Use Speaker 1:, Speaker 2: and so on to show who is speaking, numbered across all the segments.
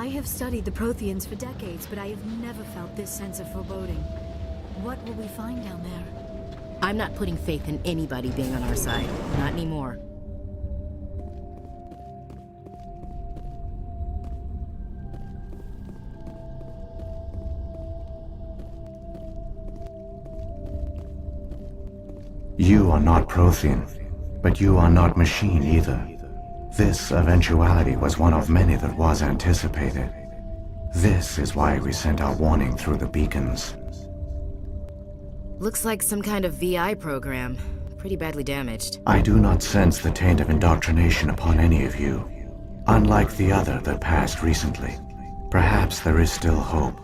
Speaker 1: I have studied the Protheans for decades, but I have never felt this sense of foreboding. What will we find down there?
Speaker 2: I'm not putting faith in anybody being on our side. Not anymore.
Speaker 3: You are not Prothean, but you are not machine either. This eventuality was one of many that was anticipated. This is why we sent our warning through the beacons.
Speaker 2: Looks like some kind of VI program. Pretty badly damaged.
Speaker 3: I do not sense the taint of indoctrination upon any of you. Unlike the other that passed recently, perhaps there is still hope.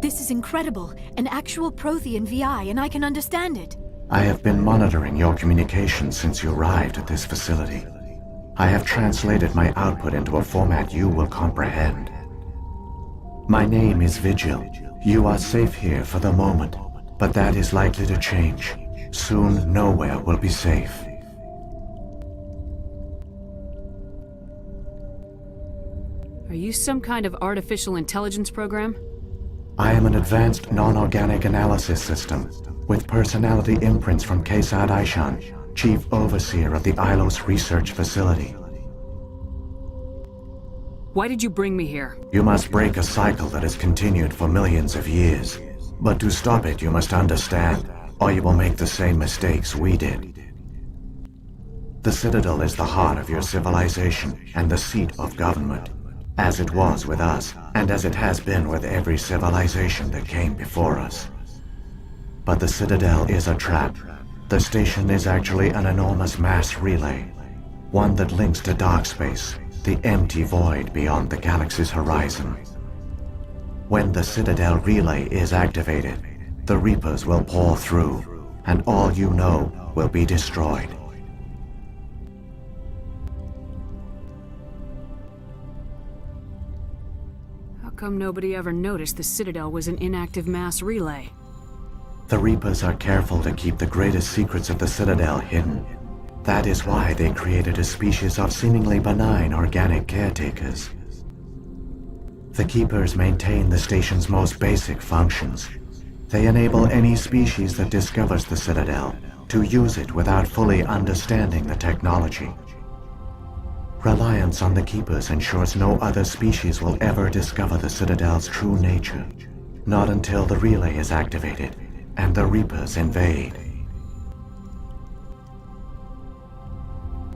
Speaker 1: This is incredible. An actual Prothean VI, and I can understand it.
Speaker 3: I have been monitoring your communications since you arrived at this facility. I have translated my output into a format you will comprehend. My name is Vigil. You are safe here for the moment, but that is likely to change. Soon, nowhere will be safe.
Speaker 4: Are you some kind of artificial intelligence program?
Speaker 3: I am an advanced non-organic analysis system, with personality imprints from Kesad Aishan, Chief Overseer of the Ilos Research Facility.
Speaker 4: Why did you bring me here?
Speaker 3: You must break a cycle that has continued for millions of years. But to stop it, you must understand, or you will make the same mistakes we did. The Citadel is the heart of your civilization and the seat of government, as it was with us, and as it has been with every civilization that came before us. But the Citadel is a trap. The station is actually an enormous mass relay, one that links to dark space, the empty void beyond the galaxy's horizon. When the Citadel relay is activated, the Reapers will pour through, and all you know will be destroyed.
Speaker 4: How come nobody ever noticed the Citadel was an inactive mass relay?
Speaker 3: The Reapers are careful to keep the greatest secrets of the Citadel hidden. That is why they created a species of seemingly benign organic caretakers. The Keepers maintain the station's most basic functions. They enable any species that discovers the Citadel to use it without fully understanding the technology. Reliance on the Keepers ensures no other species will ever discover the Citadel's true nature, not until the relay is activated and the Reapers invade.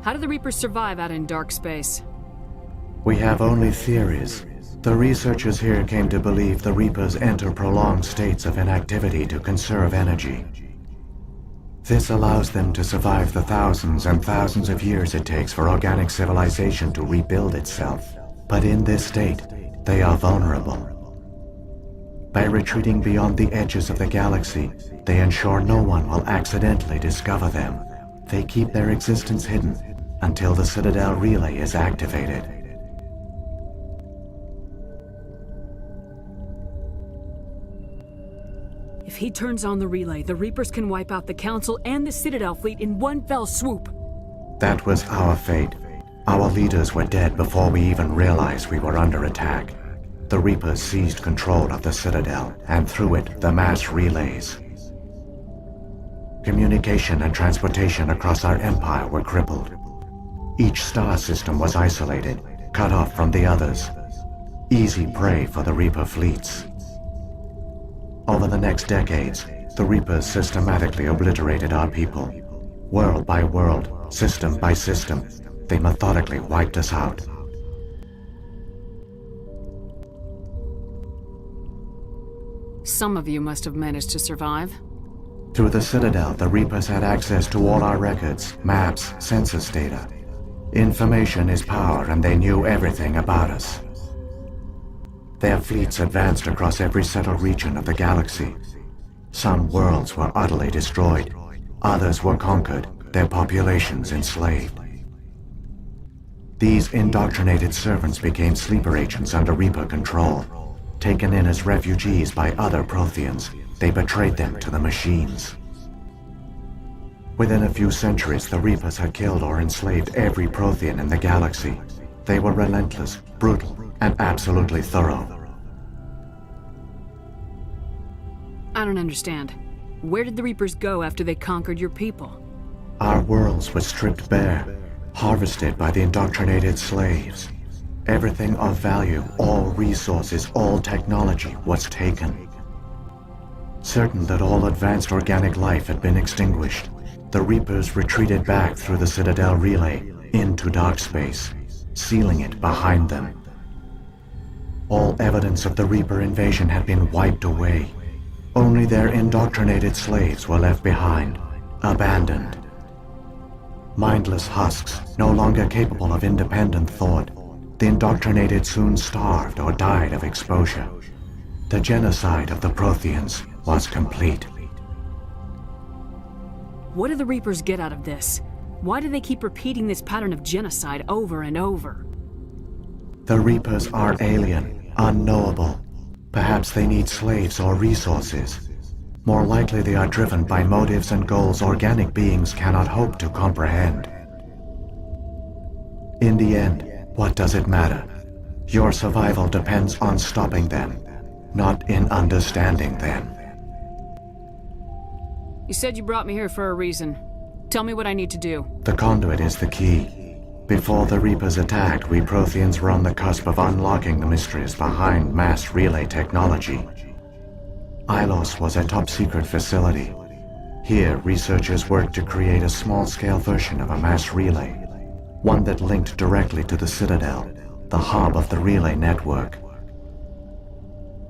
Speaker 4: How do the Reapers survive out in dark space?
Speaker 3: We have only theories. The researchers here came to believe the Reapers enter prolonged states of inactivity to conserve energy. This allows them to survive the thousands and thousands of years it takes for organic civilization to rebuild itself. But in this state, they are vulnerable. By retreating beyond the edges of the galaxy, they ensure no one will accidentally discover them. They keep their existence hidden until the Citadel relay is activated.
Speaker 4: If he turns on the relay, the Reapers can wipe out the Council and the Citadel fleet in one fell swoop.
Speaker 3: That was our fate. Our leaders were dead before we even realized we were under attack. The Reapers seized control of the Citadel, and through it, the mass relays. Communication and transportation across our empire were crippled. Each star system was isolated, cut off from the others. Easy prey for the Reaper fleets. Over the next decades, the Reapers systematically obliterated our people. World by world, system by system, they methodically wiped us out.
Speaker 4: Some of you must have managed to survive.
Speaker 3: Through the Citadel, the Reapers had access to all our records, maps, census data. Information is power, and they knew everything about us. Their fleets advanced across every settled region of the galaxy. Some worlds were utterly destroyed. Others were conquered, their populations enslaved. These indoctrinated servants became sleeper agents under Reaper control. Taken in as refugees by other Protheans, they betrayed them to the machines. Within a few centuries, the Reapers had killed or enslaved every Prothean in the galaxy. They were relentless, brutal, and absolutely thorough.
Speaker 4: I don't understand. Where did the Reapers go after they conquered your people?
Speaker 3: Our worlds were stripped bare, harvested by the indoctrinated slaves. Everything of value, all resources, all technology was taken. Certain that all advanced organic life had been extinguished, the Reapers retreated back through the Citadel relay into dark space, sealing it behind them. All evidence of the Reaper invasion had been wiped away. Only their indoctrinated slaves were left behind, abandoned. Mindless husks, no longer capable of independent thought, the indoctrinated soon starved or died of exposure. The genocide of the Protheans was complete.
Speaker 4: What do the Reapers get out of this? Why do they keep repeating this pattern of genocide over and over?
Speaker 3: The Reapers are alien, unknowable. Perhaps they need slaves or resources. More likely they are driven by motives and goals organic beings cannot hope to comprehend. In the end, what does it matter? Your survival depends on stopping them, not in understanding them.
Speaker 4: You said you brought me here for a reason. Tell me what I need to do.
Speaker 3: The conduit is the key. Before the Reapers attacked, we Protheans were on the cusp of unlocking the mysteries behind mass relay technology. Ilos was a top-secret facility. Here, researchers worked to create a small-scale version of a mass relay, one that linked directly to the Citadel, the hub of the relay network.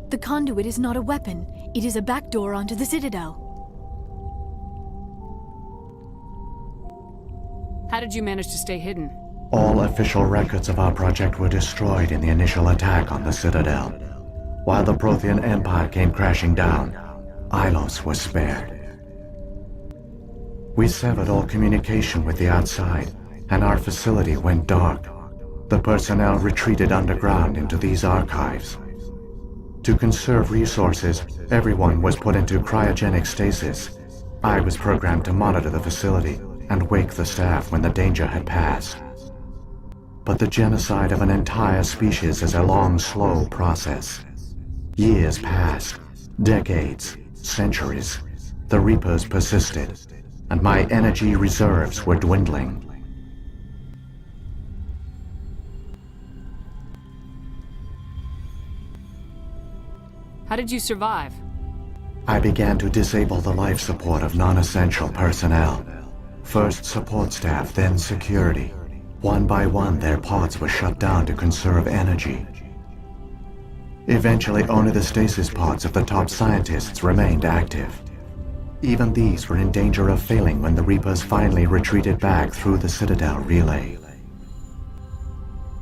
Speaker 1: The conduit is not a weapon. It is a backdoor onto the Citadel.
Speaker 4: How did you manage to stay hidden?
Speaker 3: All official records of our project were destroyed in the initial attack on the Citadel. While the Prothean Empire came crashing down, Ilos was spared. We severed all communication with the outside, and our facility went dark. The personnel retreated underground into these archives. To conserve resources, everyone was put into cryogenic stasis. I was programmed to monitor the facility and wake the staff when the danger had passed. But the genocide of an entire species is a long, slow process. Years passed, decades, centuries. The Reapers persisted, and my energy reserves were dwindling.
Speaker 4: How did you survive?
Speaker 3: I began to disable the life support of non-essential personnel. First support staff, then security. One by one, their pods were shut down to conserve energy. Eventually, only the stasis pods of the top scientists remained active. Even these were in danger of failing when the Reapers finally retreated back through the Citadel relay.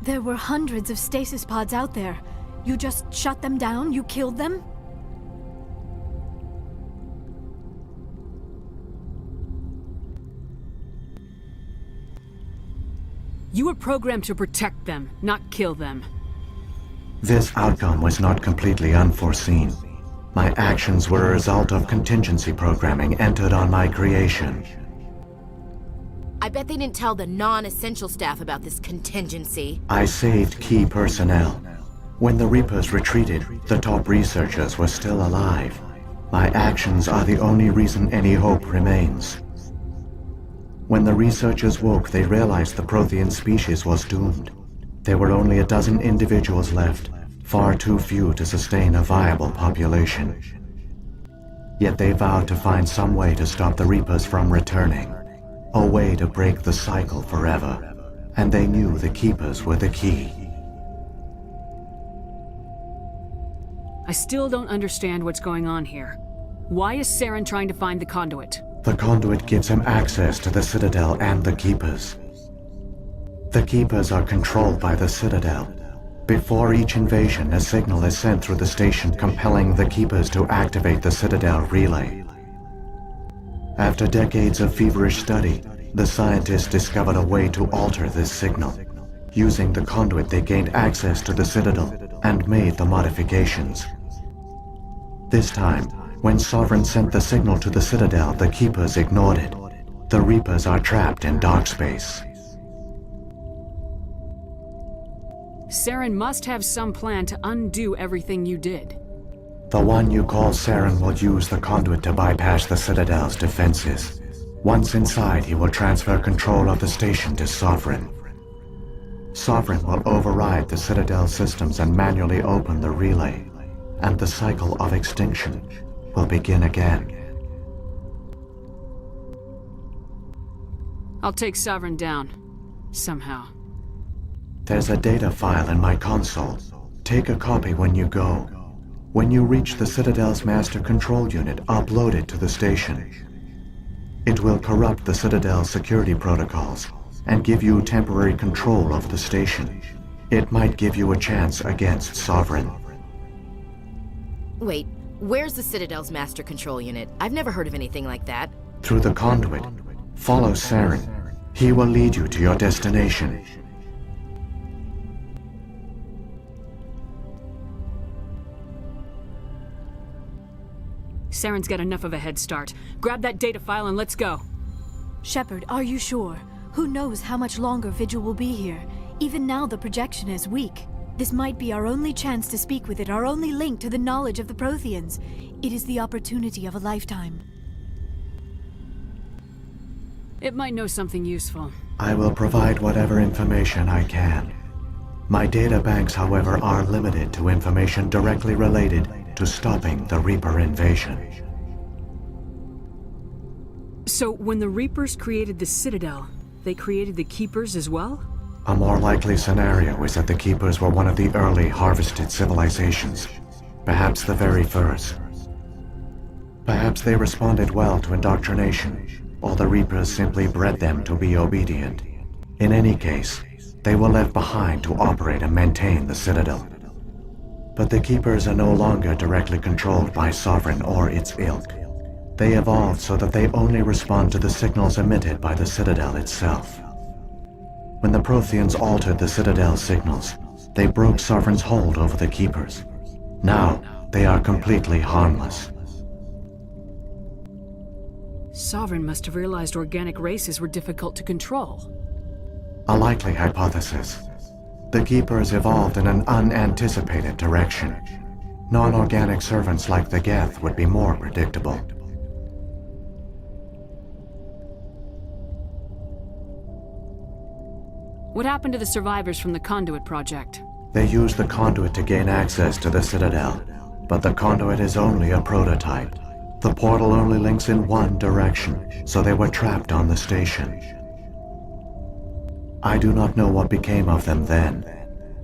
Speaker 1: There were hundreds of stasis pods out there. You just shut them down? You killed them?
Speaker 4: You were programmed to protect them, not kill them.
Speaker 3: This outcome was not completely unforeseen. My actions were a result of contingency programming entered on my creation.
Speaker 2: I bet they didn't tell the non-essential staff about this contingency.
Speaker 3: I saved key personnel. When the Reapers retreated, the top researchers were still alive. My actions are the only reason any hope remains. When the researchers woke, they realized the Prothean species was doomed. There were only a dozen individuals left, far too few to sustain a viable population. Yet they vowed to find some way to stop the Reapers from returning, a way to break the cycle forever, and they knew the Keepers were the key.
Speaker 4: I still don't understand what's going on here. Why is Saren trying to find the conduit?
Speaker 3: The conduit gives him access to the Citadel and the Keepers. The Keepers are controlled by the Citadel. Before each invasion, a signal is sent through the station compelling the Keepers to activate the Citadel relay. After decades of feverish study, the scientists discovered a way to alter this signal. Using the conduit, they gained access to the Citadel and made the modifications. This time, when Sovereign sent the signal to the Citadel, the Keepers ignored it. The Reapers are trapped in dark space.
Speaker 4: Saren must have some plan to undo everything you did.
Speaker 3: The one you call Saren will use the conduit to bypass the Citadel's defenses. Once inside, he will transfer control of the station to Sovereign. Sovereign will override the Citadel systems and manually open the relay, and the cycle of extinction will begin again.
Speaker 4: I'll take Sovereign down. Somehow.
Speaker 3: There's a data file in my console. Take a copy when you go. When you reach the Citadel's master control unit, upload it to the station. It will corrupt the Citadel's security protocols and give you temporary control of the station. It might give you a chance against Sovereign.
Speaker 2: Wait, where's the Citadel's master control unit? I've never heard of anything like that.
Speaker 3: Through the conduit, follow Saren. He will lead you to your destination.
Speaker 4: Saren's got enough of a head start. Grab that data file and let's go.
Speaker 1: Shepard, are you sure? Who knows how much longer Vigil will be here? Even now the projection is weak. This might be our only chance to speak with it, our only link to the knowledge of the Protheans. It is the opportunity of a lifetime.
Speaker 4: It might know something useful.
Speaker 3: I will provide whatever information I can. My data banks, however, are limited to information directly related to stopping the Reaper invasion.
Speaker 4: So, when the Reapers created the Citadel, they created the Keepers as well?
Speaker 3: A more likely scenario is that the Keepers were one of the early harvested civilizations. Perhaps the very first. Perhaps they responded well to indoctrination, or the Reapers simply bred them to be obedient. In any case, they were left behind to operate and maintain the Citadel. But the Keepers are no longer directly controlled by Sovereign or its ilk. They evolved so that they only respond to the signals emitted by the Citadel itself. When the Protheans altered the Citadel's signals, they broke Sovereign's hold over the Keepers. Now, they are completely harmless.
Speaker 4: Sovereign must have realized organic races were difficult to control.
Speaker 3: A likely hypothesis. The Keepers evolved in an unanticipated direction. Non-organic servants like the Geth would be more predictable.
Speaker 4: What happened to the survivors from the Conduit project?
Speaker 3: They used the conduit to gain access to the Citadel, but the conduit is only a prototype. The portal only links in one direction, so they were trapped on the station. I do not know what became of them then.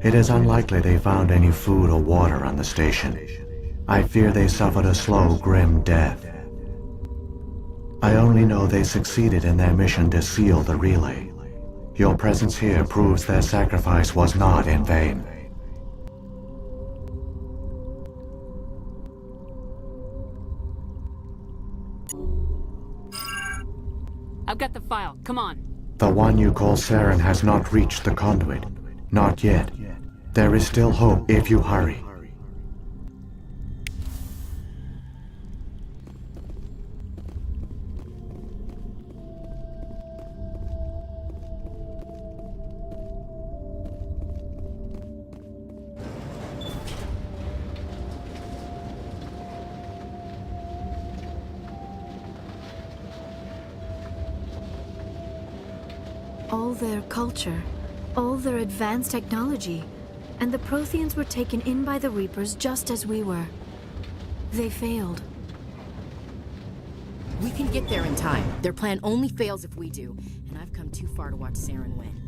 Speaker 3: It is unlikely they found any food or water on the station. I fear they suffered a slow, grim death. I only know they succeeded in their mission to seal the relay. Your presence here proves their sacrifice was not in vain.
Speaker 4: I've got the file. Come on.
Speaker 3: The one you call Saren has not reached the conduit. Not yet. There is still hope if you hurry.
Speaker 1: All their culture, all their advanced technology, and the Protheans were taken in by the Reapers just as we were. They failed.
Speaker 2: We can get there in time. Their plan only fails if we do, and I've come too far to watch Saren win.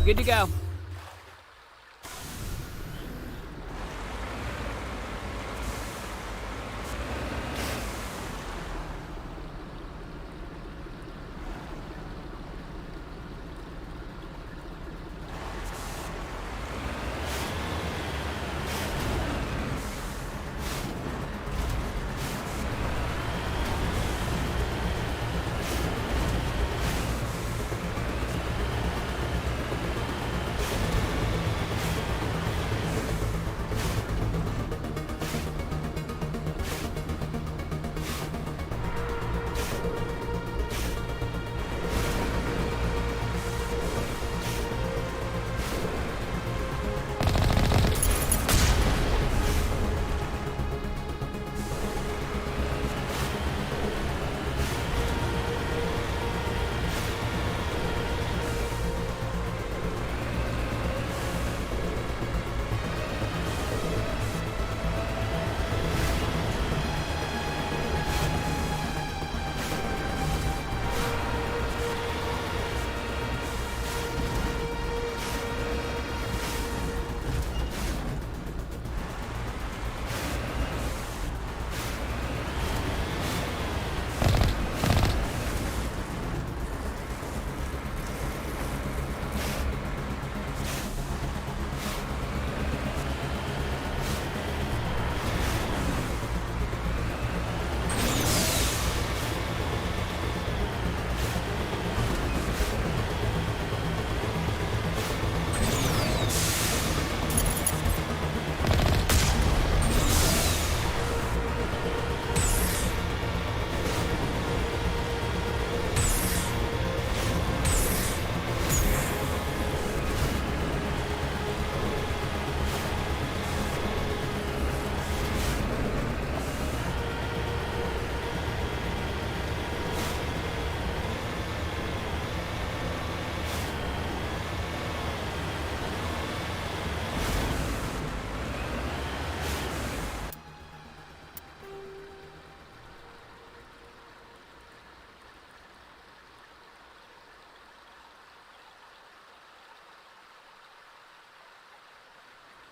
Speaker 4: good to go.